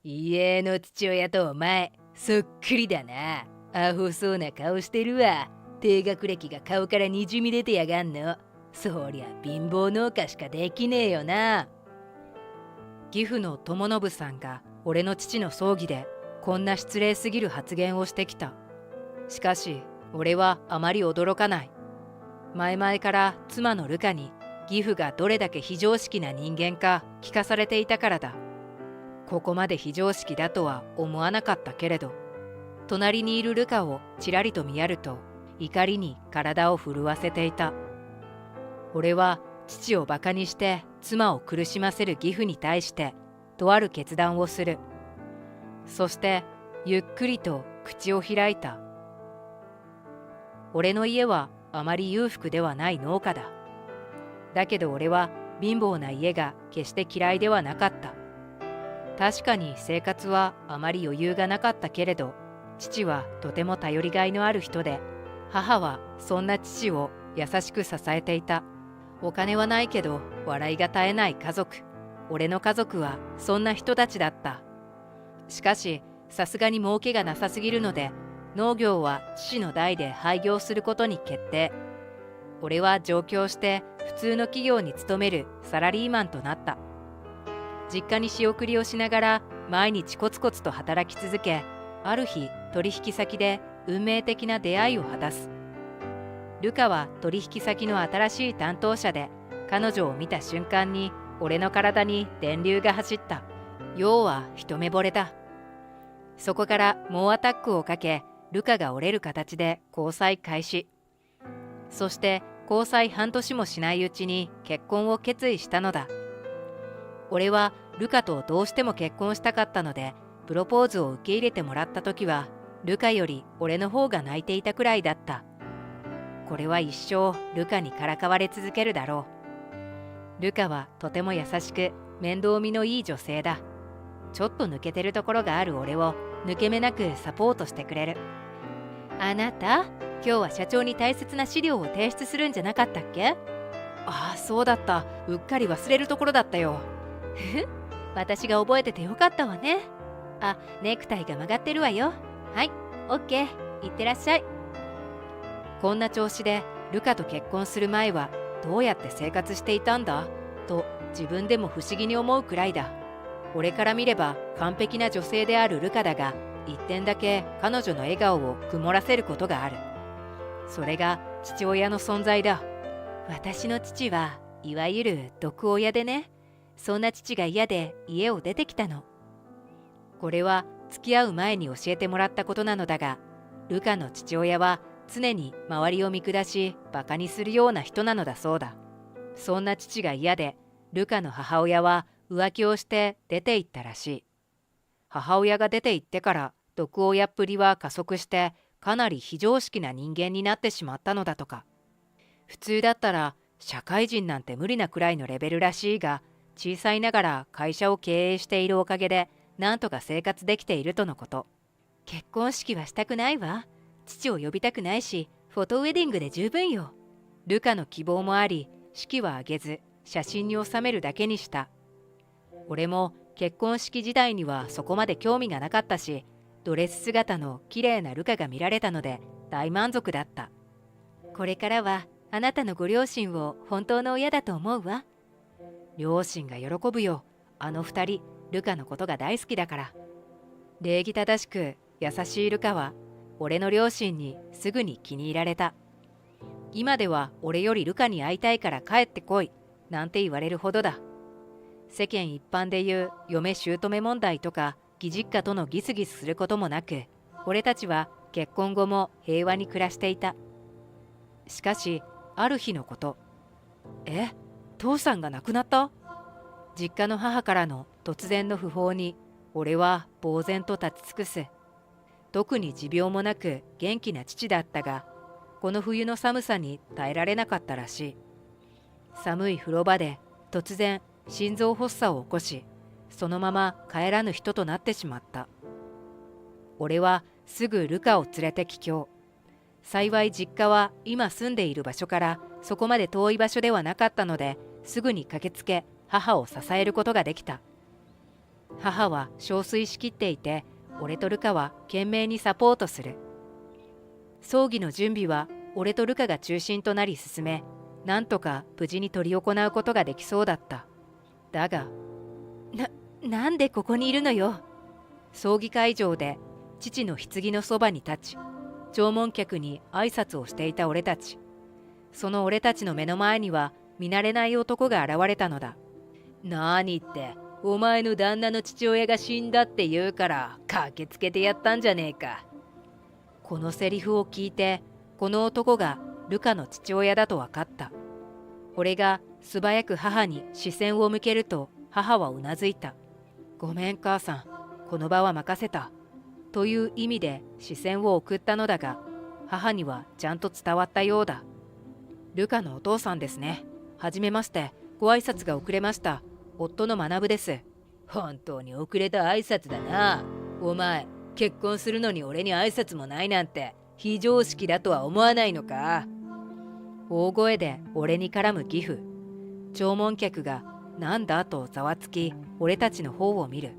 家の父親とお前、そっくりだな。アホそうな顔してるわ。低学歴が顔からにじみ出てやがんの。そりゃ貧乏農家しかできねえよな。義父の友信さんが俺の父の葬儀でこんな失礼すぎる発言をしてきた。しかし俺はあまり驚かない。前々から妻のルカに義父がどれだけ非常識な人間か聞かされていたからだ。ここまで非常識だとは思わなかったけれど、隣にいるルカをちらりと見やると怒りに体を震わせていた。俺は父をバカにして妻を苦しませる義父に対してとある決断をする。そしてゆっくりと口を開いた。俺の家はあまり裕福ではない農家だ。だけど俺は貧乏な家が決して嫌いではなかった。確かに生活はあまり余裕がなかったけれど、父はとても頼りがいのある人で、母はそんな父を優しく支えていた。お金はないけど笑いが絶えない家族。俺の家族はそんな人たちだった。しかしさすがに儲けがなさすぎるので、農業は父の代で廃業することに決定。俺は上京して普通の企業に勤めるサラリーマンとなった。実家に仕送りをしながら毎日コツコツと働き続け、ある日取引先で運命的な出会いを果たす。ルカは取引先の新しい担当者で、彼女を見た瞬間に俺の体に電流が走った。要は一目惚れだ。そこから猛アタックをかけ、ルカが折れる形で交際開始。そして交際半年もしないうちに結婚を決意したのだ。俺はルカとどうしても結婚したかったので、プロポーズを受け入れてもらった時は、ルカより俺の方が泣いていたくらいだった。これは一生ルカにからかわれ続けるだろう。ルカはとても優しく面倒見のいい女性だ。ちょっと抜けてるところがある俺を抜け目なくサポートしてくれる。あなた、今日は社長に大切な資料を提出するんじゃなかったっけ？ああ、そうだった。うっかり忘れるところだったよ。ふふ、私が覚えててよかったわね。あ、ネクタイが曲がってるわよ。はい、オッケー、いってらっしゃい。こんな調子でルカと結婚する前はどうやって生活していたんだと自分でも不思議に思うくらいだ。俺から見れば完璧な女性であるルカだが、一点だけ彼女の笑顔を曇らせることがある。それが父親の存在だ。私の父はいわゆる毒親でね。そんな父が嫌で家を出てきたの。これは付き合う前に教えてもらったことなのだが、ルカの父親は常に周りを見下しバカにするような人なのだそうだ。そんな父が嫌で、ルカの母親は浮気をして出て行ったらしい。母親が出て行ってから毒親っぷりは加速して、かなり非常識な人間になってしまったのだとか。普通だったら社会人なんて無理なくらいのレベルらしいが、小さいながら会社を経営しているおかげでなんとか生活できているとのこと。結婚式はしたくないわ。父を呼びたくないし、フォトウェディングで十分よ。ルカの希望もあり、式は挙げず写真に収めるだけにした。俺も結婚式時代にはそこまで興味がなかったし、ドレス姿の綺麗なルカが見られたので大満足だった。これからはあなたのご両親を本当の親だと思うわ。両親が喜ぶよ。あの二人、ルカのことが大好きだから。礼儀正しく優しいルカは俺の両親にすぐに気に入られた。今では俺よりルカに会いたいから帰ってこいなんて言われるほどだ。世間一般でいう嫁姑問題とか義実家とのギスギスすることもなく、俺たちは結婚後も平和に暮らしていた。しかしある日のこと。父さんが亡くなった？実家の母からの突然の訃報に俺は呆然と立ち尽くす。特に持病もなく元気な父だったが、この冬の寒さに耐えられなかったらしい。寒い風呂場で突然心臓発作を起こし、そのまま帰らぬ人となってしまった。俺はすぐルカを連れて帰郷。幸い実家は今住んでいる場所からそこまで遠い場所ではなかったので、すぐに駆けつけ母を支えることができた。母は憔悴しきっていて、俺とルカは懸命にサポートする。葬儀の準備は俺とルカが中心となり進め、なんとか無事に執り行うことができそうだった。だが、なんでここにいるのよ。葬儀会場で父の棺のそばに立ち、弔問客に挨拶をしていた俺たち。その俺たちの目の前には見慣れない男が現れたのだ。何って、お前の旦那の父親が死んだって言うから駆けつけてやったんじゃねえか。このセリフを聞いて、この男がルカの父親だと分かった。俺が素早く母に視線を向けると、母はうなずいた。ごめん母さん、この場は任せた。という意味で視線を送ったのだが、母にはちゃんと伝わったようだ。ルカのお父さんですね。はじめまして、ご挨拶が遅れました。夫の学です。本当に遅れた挨拶だな。お前、結婚するのに俺に挨拶もないなんて非常識だとは思わないのか。大声で俺に絡む義父。弔問客がなんだとざわつき、俺たちの方を見る。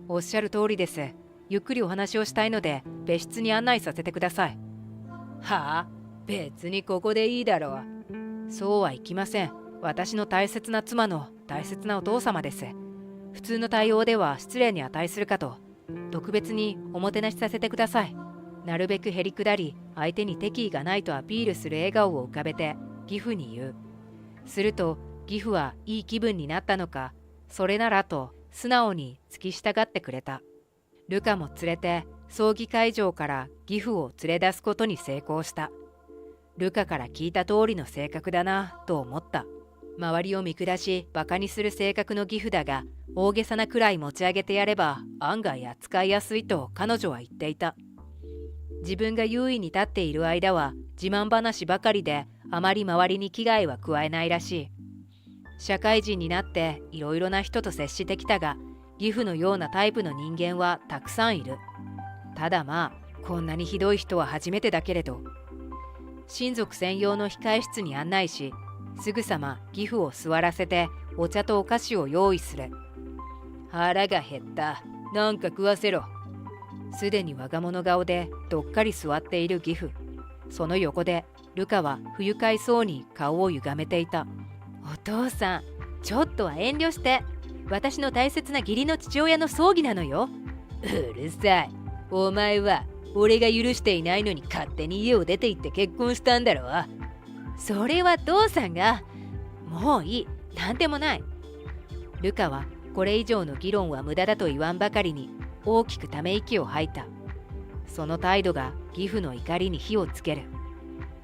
おっしゃる通りです。ゆっくりお話をしたいので別室に案内させてください。はあ、別にここでいいだろう。そうはいきません。私の大切な妻の大切なお父様です。普通の対応では失礼に値するかと、特別におもてなしさせてください。なるべくへりくだり、相手に敵意がないとアピールする笑顔を浮かべて義父に言う。すると義父はいい気分になったのか、それならと素直に付き従ってくれた。ルカも連れて葬儀会場から義父を連れ出すことに成功した。ルカから聞いた通りの性格だなと思った。周りを見下しバカにする性格の義父だが、大げさなくらい持ち上げてやれば案外扱いやすいと彼女は言っていた。自分が優位に立っている間は自慢話ばかりで、あまり周りに危害は加えないらしい。社会人になっていろいろな人と接してきたが、義父のようなタイプの人間はたくさんいる。ただまあ、こんなにひどい人は初めてだけれど。親族専用の控え室に案内し、すぐさま義父を座らせてお茶とお菓子を用意する。腹が減った。なんか食わせろ。すでに我が物顔でどっかり座っている義父。その横でルカは不愉快そうに顔を歪めていた。お父さん、ちょっとは遠慮して。私の大切な義理の父親の葬儀なのよ。うるさい。お前は俺が許していないのに勝手に家を出て行って結婚したんだろ。それは父さんが。もういい。なんでもない。ルカはこれ以上の議論は無駄だと言わんばかりに大きくため息を吐いた。その態度が義父の怒りに火をつける。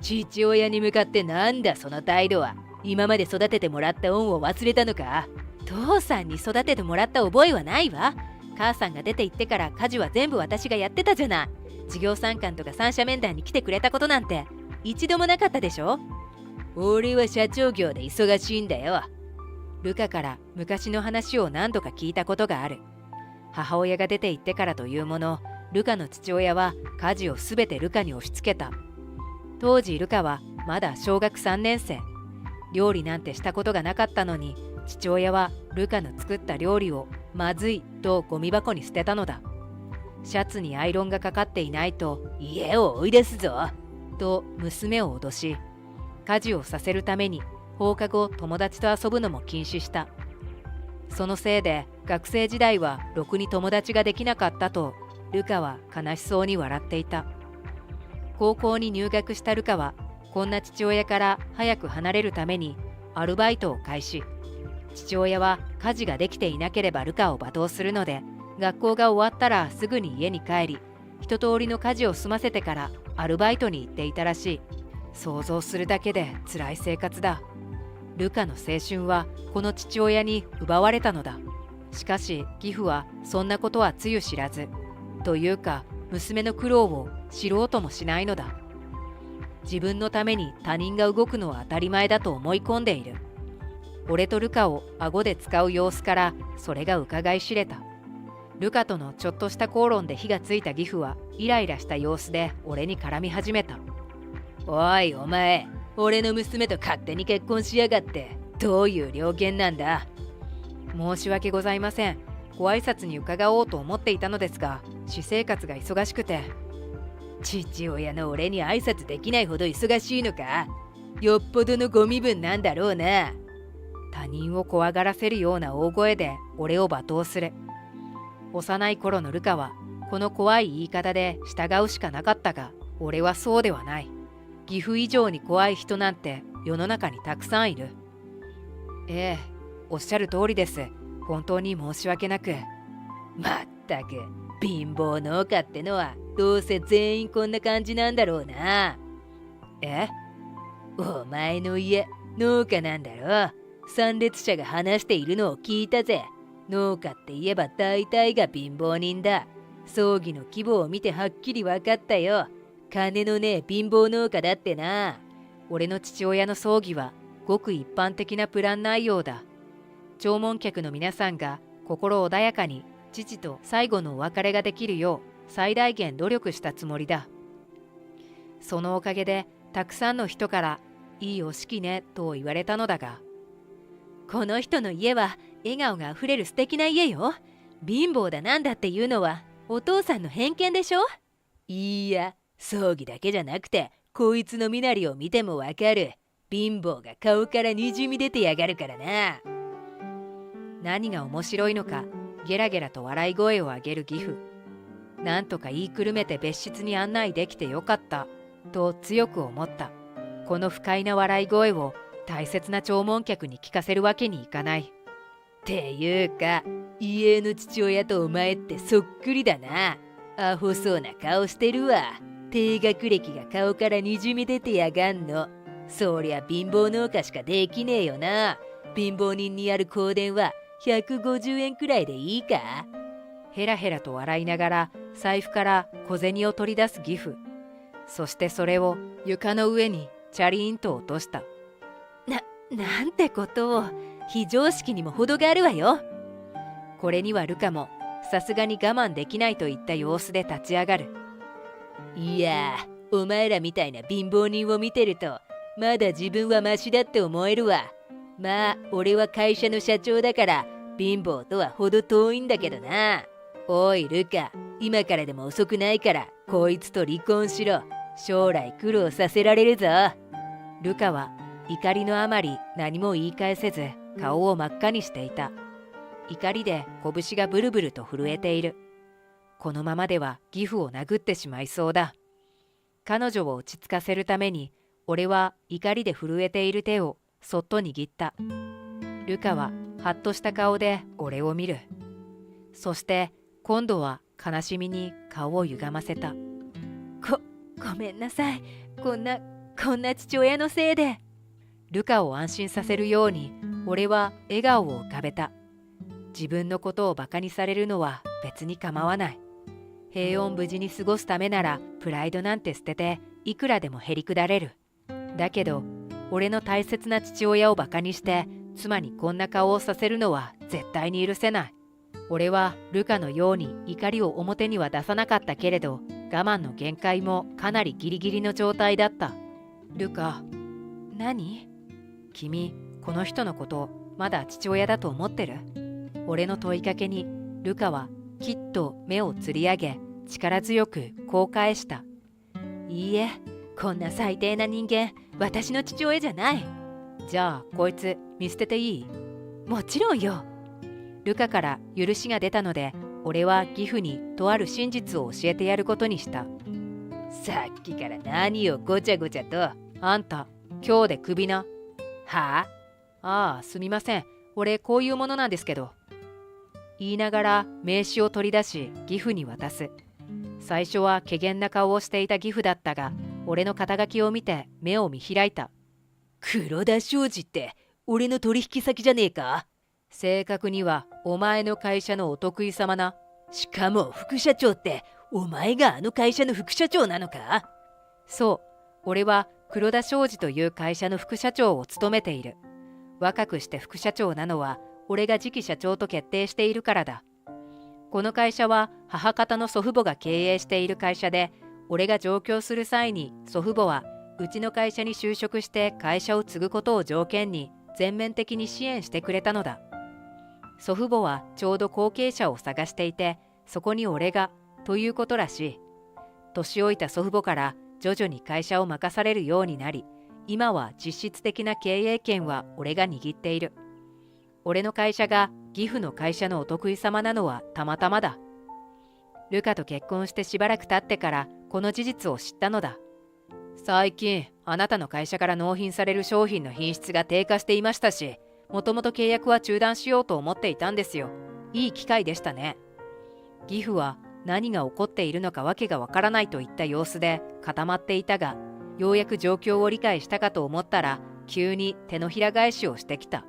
父親に向かってなんだその態度は。今まで育ててもらった恩を忘れたのか。父さんに育ててもらった覚えはないわ。母さんが出て行ってから家事は全部私がやってたじゃない。事業参観とか三者面談に来てくれたことなんて一度もなかったでしょ。俺は社長業で忙しいんだよ。ルカから昔の話を何度か聞いたことがある。母親が出て行ってからというもの、ルカの父親は家事をすべてルカに押し付けた。当時ルカはまだ小学3年生。料理なんてしたことがなかったのに、父親はルカの作った料理をまずいとゴミ箱に捨てたのだ。シャツにアイロンがかかっていないと家を追い出すぞと娘を脅し、家事をさせるために放課後友達と遊ぶのも禁止した。そのせいで学生時代はろくに友達ができなかったとルカは悲しそうに笑っていた。高校に入学したルカはこんな父親から早く離れるためにアルバイトを開始。父親は家事ができていなければルカを罵倒するので、学校が終わったらすぐに家に帰り、一通りの家事を済ませてからアルバイトに行っていたらしい。想像するだけで辛い生活だ。ルカの青春はこの父親に奪われたのだ。しかし義父はそんなことはつゆ知らず、というか娘の苦労を知ろうともしないのだ。自分のために他人が動くのは当たり前だと思い込んでいる。俺とルカを顎で使う様子からそれが伺い知れた。ルカとのちょっとした口論で火がついた義父はイライラした様子で俺に絡み始めた。おいお前、俺の娘と勝手に結婚しやがってどういう了見なんだ。申し訳ございません。ご挨拶に伺おうと思っていたのですが、私生活が忙しくて。父親の俺に挨拶できないほど忙しいのか？よっぽどのご身分なんだろうな。他人を怖がらせるような大声で俺を罵倒する。幼い頃のルカはこの怖い言い方で従うしかなかったが、俺はそうではない。義父以上に怖い人なんて世の中にたくさんいる。ええ、おっしゃる通りです。本当に申し訳なく。まったく、貧乏農家ってのはどうせ全員こんな感じなんだろうな。え？お前の家、農家なんだろ。参列者が話しているのを聞いたぜ。農家って言えば大体が貧乏人だ。葬儀の規模を見てはっきり分かったよ。金のねえ貧乏農家だってな。俺の父親の葬儀はごく一般的なプラン内容だ。弔問客の皆さんが心穏やかに父と最後のお別れができるよう最大限努力したつもりだ。そのおかげでたくさんの人からいいお式ねと言われたのだが、この人の家は笑顔があふれる素敵な家よ。貧乏だなんだっていうのはお父さんの偏見でしょ。いいや、葬儀だけじゃなくてこいつの身なりを見てもわかる。貧乏が顔からにじみ出てやがるからな。何が面白いのかゲラゲラと笑い声を上げる義父。なんとか言いくるめて別室に案内できてよかったと強く思った。この不快な笑い声を大切な弔問客に聞かせるわけにいかない。っていうか、家の父親とお前ってそっくりだな。アホそうな顔してるわ。低学歴が顔からにじみ出てやがんの。そりゃ貧乏農家しかできねえよな。貧乏人にやる香典は150円くらいでいいか？ヘラヘラと笑いながら財布から小銭を取り出す義父。そしてそれを床の上にチャリーンと落とした。なんてことを。非常識にも程があるわよ。これにはルカもさすがに我慢できないといった様子で立ち上がる。いやお前らみたいな貧乏人を見てるとまだ自分はマシだって思えるわ。まあ俺は会社の社長だから貧乏とは程遠いんだけどな。おいルカ、今からでも遅くないからこいつと離婚しろ。将来苦労させられるぞ。ルカは怒りのあまり何も言い返せず顔を真っ赤にしていた。怒りで拳がブルブルと震えている。このままでは義父を殴ってしまいそうだ。彼女を落ち着かせるために俺は怒りで震えている手をそっと握った。ルカはハッとした顔で俺を見る。そして今度は悲しみに顔を歪ませた。ごめんなさい。こんな父親のせいで。ルカを安心させるように俺は笑顔を浮かべた。自分のことをバカにされるのは別に構わない。平穏無事に過ごすためならプライドなんて捨てていくらでもへりくだれる。だけど俺の大切な父親をバカにして妻にこんな顔をさせるのは絶対に許せない。俺はルカのように怒りを表には出さなかったけれど、我慢の限界もかなりギリギリの状態だった。ルカ、何？君、この人のことまだ父親だと思ってる？俺の問いかけにルカはきっと目をつり上げ力強くこう返した。いいえ、こんな最低な人間私の父親じゃない。じゃあこいつ見捨てていい？もちろんよ。ルカから許しが出たので俺は義父にとある真実を教えてやることにした。さっきから何をごちゃごちゃと。あんた今日でクビな。はあ？ああ、すみません。俺こういうものなんですけど。言いながら名刺を取り出し義父に渡す。最初は怪訝な顔をしていた義父だったが、俺の肩書きを見て目を見開いた。黒田商事って俺の取引先じゃねえか？正確にはお前の会社のお得意様な。しかも副社長ってお前があの会社の副社長なのか？そう、俺は黒田商事という会社の副社長を務めている。若くして副社長なのは俺が次期社長と決定しているからだ。この会社は母方の祖父母が経営している会社で、俺が上京する際に祖父母はうちの会社に就職して会社を継ぐことを条件に全面的に支援してくれたのだ。祖父母はちょうど後継者を探していて、そこに俺がということらしい。年老いた祖父母から徐々に会社を任されるようになり、今は実質的な経営権は俺が握っている。俺の会社が義父の会社のお得意様なのはたまたまだ。ルカと結婚してしばらく経ってからこの事実を知ったのだ。最近あなたの会社から納品される商品の品質が低下していましたし、もともと契約は中断しようと思っていたんですよ。いい機会でしたね。義父は何が起こっているのかわけがわからないといった様子で固まっていたが、ようやく状況を理解したかと思ったら急に手のひら返しをしてきた。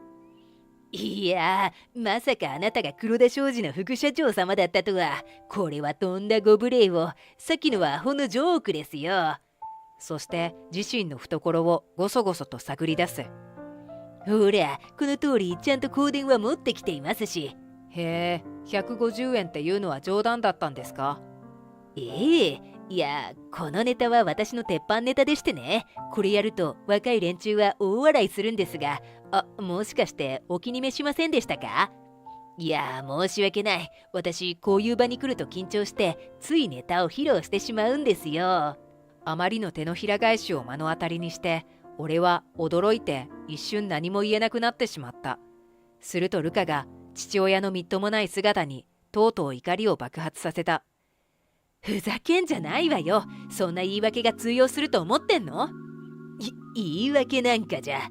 いやー、まさかあなたが黒田商事の副社長様だったとは。これはとんだご無礼を。さっきのはアホのジョークですよ。そして自身の懐をごそごそと探り出す。ほら、この通りちゃんと香典は持ってきていますし。へえ、150円っていうのは冗談だったんですか？いや、このネタは私の鉄板ネタでしてね。これやると若い連中は大笑いするんですが、もしかしてお気に召しませんでしたか？いや、申し訳ない。私、こういう場に来ると緊張して、ついネタを披露してしまうんですよ。あまりの手のひら返しを目の当たりにして、俺は驚いて一瞬何も言えなくなってしまった。するとルカが父親のみっともない姿にとうとう怒りを爆発させた。ふざけんじゃないわよ。そんな言い訳が通用すると思ってんの？言い訳なんかじゃ。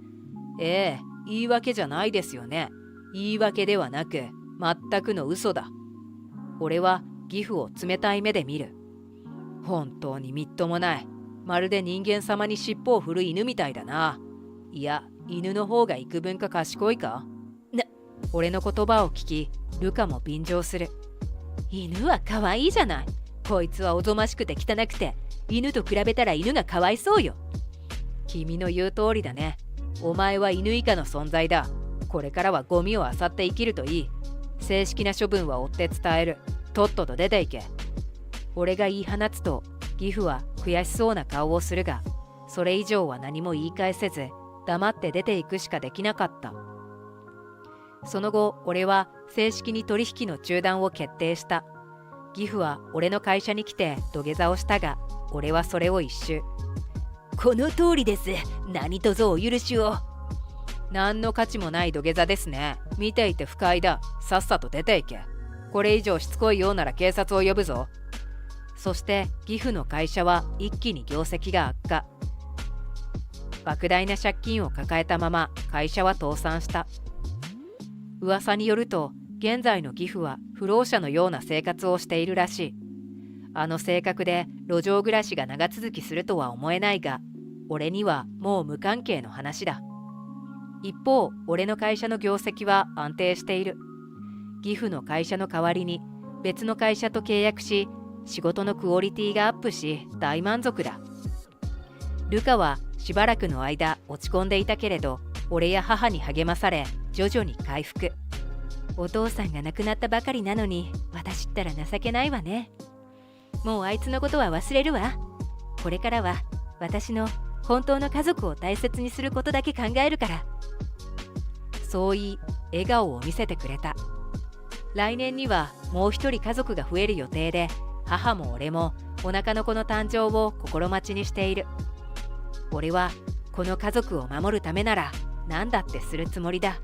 ええ、言い訳じゃないですよね。言い訳ではなく、全くの嘘だ。俺は義父を冷たい目で見る。本当にみっともない。まるで人間様に尻尾を振る犬みたいだな。いや、犬の方が幾分か賢いか？俺の言葉を聞き、ルカも便乗する。犬は可愛いじゃない。こいつはおぞましくて汚くて、犬と比べたら犬がかわいそうよ。君の言う通りだね。お前は犬以下の存在だ。これからはゴミを漁って生きるといい。正式な処分は追って伝える。とっとと出ていけ。俺が言い放つと、義父は悔しそうな顔をするが、それ以上は何も言い返せず、黙って出ていくしかできなかった。その後、俺は正式に取引の中断を決定した。義父は俺の会社に来て土下座をしたが、俺はそれを一蹴。この通りです。何卒お許しを。何の価値もない土下座ですね。見ていて不快だ。さっさと出ていけ。これ以上しつこいようなら警察を呼ぶぞ。そして義父の会社は一気に業績が悪化。莫大な借金を抱えたまま会社は倒産した。噂によると、現在の義父は不老者のような生活をしているらしい。あの性格で路上暮らしが長続きするとは思えないが、俺にはもう無関係の話だ。一方、俺の会社の業績は安定している。義父の会社の代わりに別の会社と契約し、仕事のクオリティがアップし大満足だ。ルカはしばらくの間落ち込んでいたけれど、俺や母に励まされ徐々に回復。お父さんが亡くなったばかりなのに、私ったら情けないわね。もうあいつのことは忘れるわ。これからは私の本当の家族を大切にすることだけ考えるから。そう言い笑顔を見せてくれた。来年にはもう一人家族が増える予定で、母も俺もお腹の子の誕生を心待ちにしている。俺はこの家族を守るためなら何だってするつもりだ。